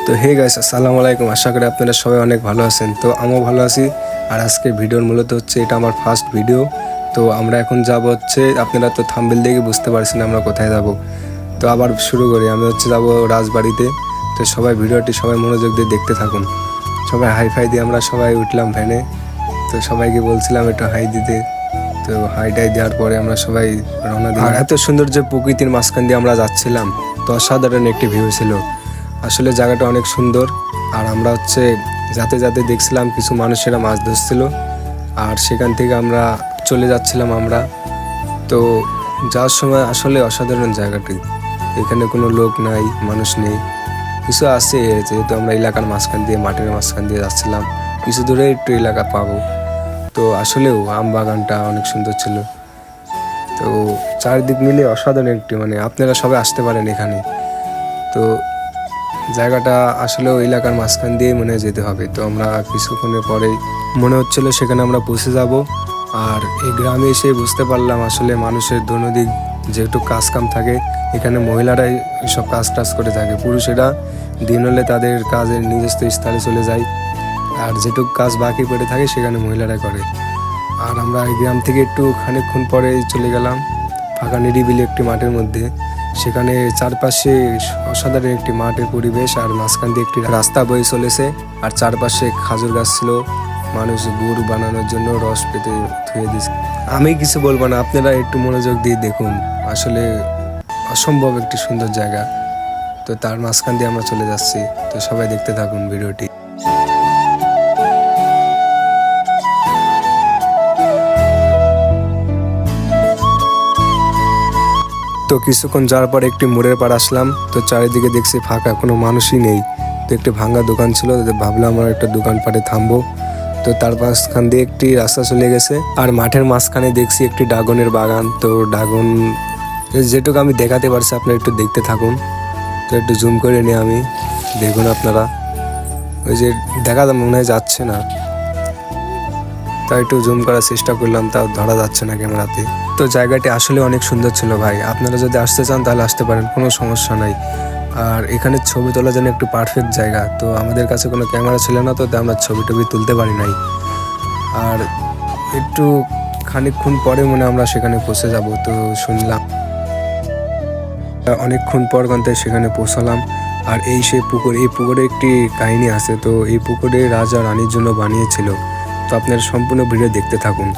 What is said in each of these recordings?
তো hey guys, আসসালামু আলাইকুম। আশা করি আপনারা সবাই অনেক ভালো আছেন। তো আমিও ভালো আছি। আর আজকে ভিডিওর মূলত হচ্ছে এটা আমার ফার্স্ট ভিডিও। তো আমরা এখন যাব হচ্ছে, আপনারা তো থাম্বনেল দেখে বুঝতে পারছেন আমরা কোথায় যাব। তো আবার শুরু করি, আমি হচ্ছে যাব রাজবাড়িতে। তো সবাই ভিডিওটি সবাই মনোযোগ দিয়ে দেখতে থাকুন। সবাই হাই ফাই দিয়ে আমরা সবাই উঠলাম ভ্যানে। তো সবাইকে বলছিলাম একটু হাই দিতে। তো হাইটাই দেওয়ার পরে আমরা সবাই রওনা দিলাম। আর এত সুন্দর যে প্রকৃতির মাঝখান দিয়ে আমরা যাচ্ছিলাম, তো অসাধারণ একটি ভিউ ছিল। আসলে জায়গাটা অনেক সুন্দর। আর আমরা হচ্ছে যাতে যাতে দেখছিলাম কিছু মানুষেরা মাছ ধরছিল, আর সেখান থেকে আমরা চলে যাচ্ছিলাম আমরা। তো যাওয়ার সময় আসলে অসাধারণ জায়গাটি, এখানে কোনো লোক নাই, মানুষ নেই, কিছু আছে যেহেতু আমরা এলাকার মাঝখান দিয়ে মাঠের মাঝখান দিয়ে যাচ্ছিলাম, কিছু দূরে একটু এলাকা পাবো। তো আসলেও আম বাগানটা অনেক সুন্দর ছিল। তো চারিদিক মিলে অসাধারণ একটি, আপনারা সবাই আসতে পারেন এখানে। তো জায়গাটা আসলে ওই এলাকার মাঝখান দিয়ে মনে যেতে হবে। তো আমরা কিছুক্ষণের পরেই মনে হচ্ছিল সেখানে আমরা পৌঁছে যাব। আর এই গ্রামে এসে বুঝতে পারলাম আসলে মানুষের দৈনন্দিন যেহেতু কাজ কাম থাকে, এখানে মহিলারাই সব কাজ টাজ করে থাকে, পুরুষেরা দিন হলে তাদের কাজের নিজস্ব স্থলে চলে যায়, আর যেটুকু কাজ বাকি পড়ে থাকে সেখানে মহিলারাই করে। আর আমরা এই গ্রাম থেকে একটু খানিকক্ষণ পরে চলে গেলাম ফাঁকা নিরিবিলি একটি মাঠের মধ্যে। সেখানে চারপাশে অসাধারণ একটি মাঠের পরিবেশ, আর মাঝখান দিয়ে একটি রাস্তা বয়ে চলেছে, আর চারপাশে খাজুর গাছ ছিল, মানুষ গুড় বানানোর জন্য রস পেতে ধুয়ে দিচ্ছে। আমি কিছু বলবো না, আপনারা একটু মনোযোগ দিয়ে দেখুন। আসলে অসম্ভব একটি সুন্দর জায়গা। তো তার মাঝখান দিয়ে আমরা চলে যাচ্ছি। তো সবাই দেখতে থাকুন ভিডিওটি। তো কিছুক্ষণ যাওয়ার পর একটি মোড়ের পাড় আসলাম। তো চারিদিকে দেখছি ফাঁকা, কোনো মানুষই নেই। তো একটি ভাঙ্গা দোকান ছিল, ভাবলাম আমরা একটা দোকানপাটে থামবো। তো তার মাঝখান দিয়ে একটি রাস্তা চলে গেছে, আর মাঠের মাঝখানে দেখছি একটি ড্রাগনের বাগান। তো ড্রাগন যেটুকু আমি দেখাতে পারছি আপনারা একটু দেখতে থাকুন। তো একটু জুম করে নিয়ে আমি দেখুন আপনারা, ওই যে দেখা মনে হয় যাচ্ছে না, তাই একটু জুম করার চেষ্টা করলাম, তাও ধরা যাচ্ছে না ক্যামেরাতে। তো জায়গাটি আসলে অনেক সুন্দর ছিল ভাই, আপনারা যদি আসতে চান তাহলে আসতে পারেন, কোনো সমস্যা নাই। আর এখানে ছবি তোলার জন্য একটু পারফেক্ট জায়গা। তো আমাদের কাছে কোনো ক্যামেরা ছিল না, তো আমরা ছবি টবি তুলতে পারি নাই। আর একটু খানিকক্ষণ পরে আমরা সেখানে পৌঁছে যাব। তো শুনলাম অনেকক্ষণ পর গন্তে সেখানে পৌঁছালাম। আর এই সেই পুকুর, এই পুকুরে একটি কাহিনী আছে। তো এই পুকুরে রাজা রানীর জন্য বানিয়েছিল। তো আপনারা সম্পূর্ণ ভিডিও দেখতে থাকুন।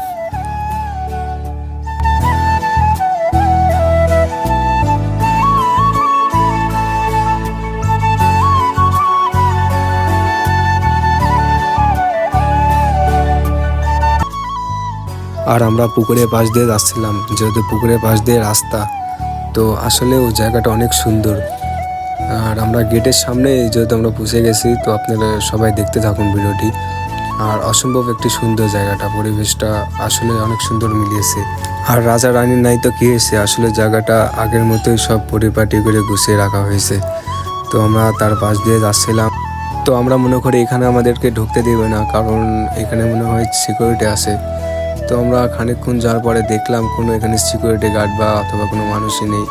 আর আমরা পুকুরের পাশ দিয়ে যাচ্ছিলাম, যেহেতু পুকুরের পাশ দিয়ে রাস্তা। তো আসলে ওই জায়গাটা অনেক সুন্দর। আর আমরা গেটের সামনে যেহেতু আমরা পৌঁছে গেছি, তো আপনারা সবাই দেখতে থাকুন ভিডিওটি। আর অসম্ভব একটি সুন্দর জায়গাটা, পরিবেশটা আসলে অনেক সুন্দর মিলিয়েছে। আর রাজা রানীর নাই তো কি হয়েছে, আসলে জায়গাটা আগের মতোই সব পরিপাটি করে গুছিয়ে রাখা হয়েছে। তো আমরা তার পাশ দিয়ে যাচ্ছিলাম। তো আমরা মনে করি এখানে আমাদেরকে ঢুকতে দেবে না, কারণ এখানে মনে হয় সিকিউরিটি আছে। তো আমরা খানিকক্ষণ যাওয়ার পরে দেখলাম কোনো এখানে সিকিউরিটি গার্ড বা অথবা কোনো মানুষই নেই।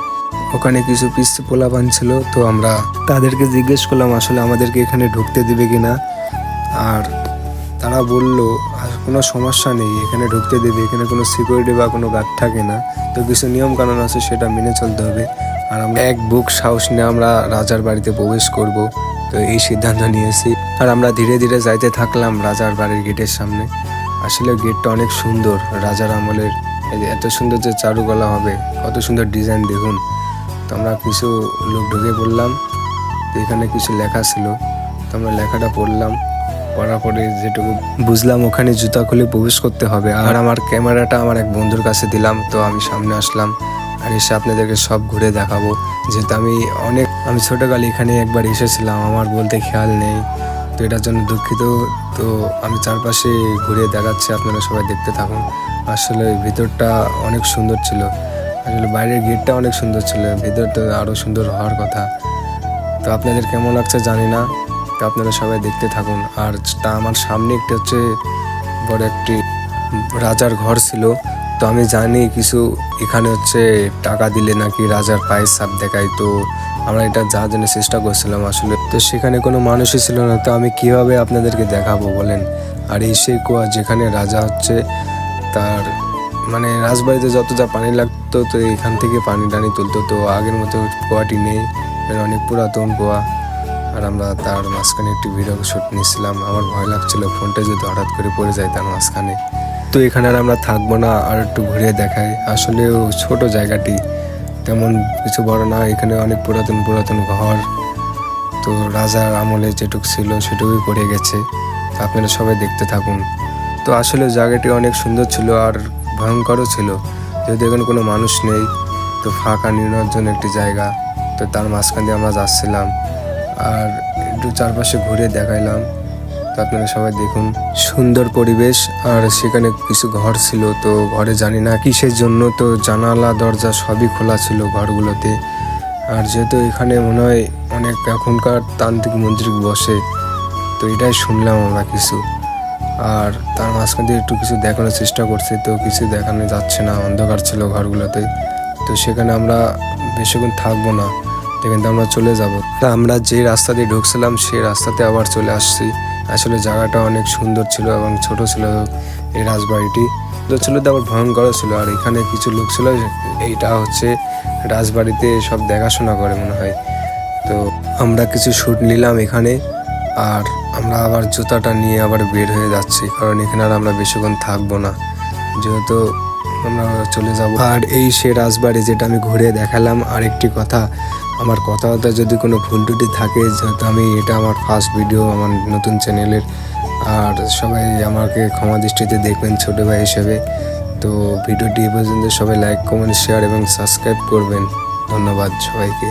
ওখানে কিছু পিচ্ছি পোলাপান ছিল। তো আমরা তাদেরকে জিজ্ঞেস করলাম আসলে আমাদেরকে এখানে ঢুকতে দিবে কিনা। আর তারা বলল কোনো সমস্যা নেই, এখানে ঢুকতে দেবে, এখানে কোনো সিকিউরিটি বা কোনো গার্ড থাকে না। তো কিছু নিয়ম কানুন আছে, সেটা মেনে চলতে হবে। আর আমরা এক বুক সাহস নিয়ে আমরা রাজার বাড়িতে প্রবেশ করব, তো এই সিদ্ধান্ত নিয়েছি। আর আমরা ধীরে ধীরে যাইতে থাকলাম রাজার বাড়ির গেটের সামনে। আসলে গেটটা অনেক সুন্দর, রাজার আমলের। এত সুন্দর যে চারুকলা হবে, কত সুন্দর ডিজাইন দেখুন। তো আমরা কিছু লোক ঢুকে পড়লাম। তো এখানে কিছু লেখা ছিল, তো আমরা লেখাটা পড়লাম। পড়ার পরে যেটুকু বুঝলাম, ওখানে জুতা খুলে প্রবেশ করতে হবে। আর আমার ক্যামেরাটা আমার এক বন্ধুর কাছে দিলাম। তো আমি সামনে আসলাম, আর এসে আপনাদেরকে সব ঘুরে দেখাবো। যেহেতু আমি ছোটকালে এখানে একবার এসেছিলাম, আমার বলতে খেয়াল নেই, তো এটার জন্য দুঃখিত। তো আমি চারপাশে ঘুরে দেখাচ্ছি, আপনারা সবাই দেখতে থাকুন। আসলে ভিতরটা অনেক সুন্দর ছিল। আসলে বাইরের গেটটা অনেক সুন্দর ছিল, ভিতর তো আরও সুন্দর হওয়ার কথা। তো আপনাদের কেমন লাগছে জানি না, তো আপনারা সবাই দেখতে থাকুন। আর তা আমার সামনে একটি হচ্ছে বড় একটি রাজার ঘর ছিল। তো আমি জানি কিছু এখানে হচ্ছে টাকা দিলে নাকি রাজার পায়ের ছাপ দেখায়। তো আমরা এটা যাওয়ার জন্য চেষ্টা করছিলাম আসলে। তো সেখানে কোনো মানুষই ছিল না, তো আমি কিভাবে আপনাদেরকে দেখাবো বলেন। আর এই সেই কুয়া যেখানে রাজা হচ্ছে তার মানে রাজবাড়িতে যত যা পানি লাগতো তো এখান থেকে পানি টানি তুলতো। তো আগের মতো কুয়াটি নেই, এর অনেক পুরাতন কুয়া। আর আমরা তার মাঝখানে একটি ভিডিও শুট নিয়েছিলাম। আমার ভয় লাগছিল ফোনটা যদি হঠাৎ করে পড়ে যায় তার মাঝখানে। তো এখানে আর আমরা থাকবো না, আর একটু ঘুরে দেখাই। আসলেও ছোট জায়গাটি, তেমন কিছু বড় না। এখানে অনেক পুরাতন পুরাতন ঘর, তো রাজার আমলে যেটুক ছিল সেটুকুই পড়ে গেছে। তো আপনারা সবাই দেখতে থাকুন। তো আসলে জায়গাটি অনেক সুন্দর ছিল আর ভয়ঙ্করও ছিল, যেহেতু এখানে কোনো মানুষ নেই। তো ফাঁকা নির্জন একটি জায়গা, তো তার মাঝখান দিয়ে আমরা যাচ্ছিলাম আর একটু চারপাশে ঘুরে দেখাইলাম। তো আপনারা সবাই দেখুন, সুন্দর পরিবেশ। আর সেখানে কিছু ঘর ছিল, তো ঘরে জানি না কিসের জন্য, তো জানালা দরজা সবই খোলা ছিল ঘরগুলোতে। আর যেহেতু এখানে মনে হয় অনেক এখনকার তান্ত্রিক মন্ত্রিক বসে, তো এটাই শুনলাম আমরা কিছু। আর তার মাঝখান দিয়ে একটু কিছু দেখানোর চেষ্টা করছে, তো কিছু দেখানো যাচ্ছে না, অন্ধকার ছিল ঘরগুলোতে। তো সেখানে আমরা বেশিক্ষণ থাকবো না, কিন্তু আমরা চলে যাব। আমরা যে রাস্তা দিয়ে ঢুকছিলাম সেই রাস্তাতে আবার চলে আসছি। আসলে জায়গাটা অনেক সুন্দর ছিল এবং ছোট ছিল এই রাজবাড়িটি, তো ছিল তো আবার ভয়ঙ্কর ছিল। আর এখানে কিছু লোক ছিল, এইটা হচ্ছে রাজবাড়িতে সব দেখাশোনা করে মনে হয়। তো আমরা কিছু শ্যুট নিলাম এখানে, আর আমরা আবার জুতাটা নিয়ে আবার বের হয়ে যাচ্ছি, কারণ এখানে আর আমরা বেশিক্ষণ থাকবো না, যেহেতু আমরা চলে যাব। আর এই সে রাজবাড়ি যেটা আমি ঘুরে দেখালাম। আর একটি কথা, আমার কথাবার্তা যদি কোনো ভুল টুটি থাকে, যেহেতু এটা আমার ফার্স্ট ভিডিও আমার নতুন চ্যানেলের, আর সবাই আমাকে ক্ষমা দৃষ্টিতে দেখবেন ছোট ভাই হিসেবে। তো ভিডিওটি এ পর্যন্ত সবাই লাইক কমেন্ট শেয়ার এবং সাবস্ক্রাইব করবেন। ধন্যবাদ সবাইকে।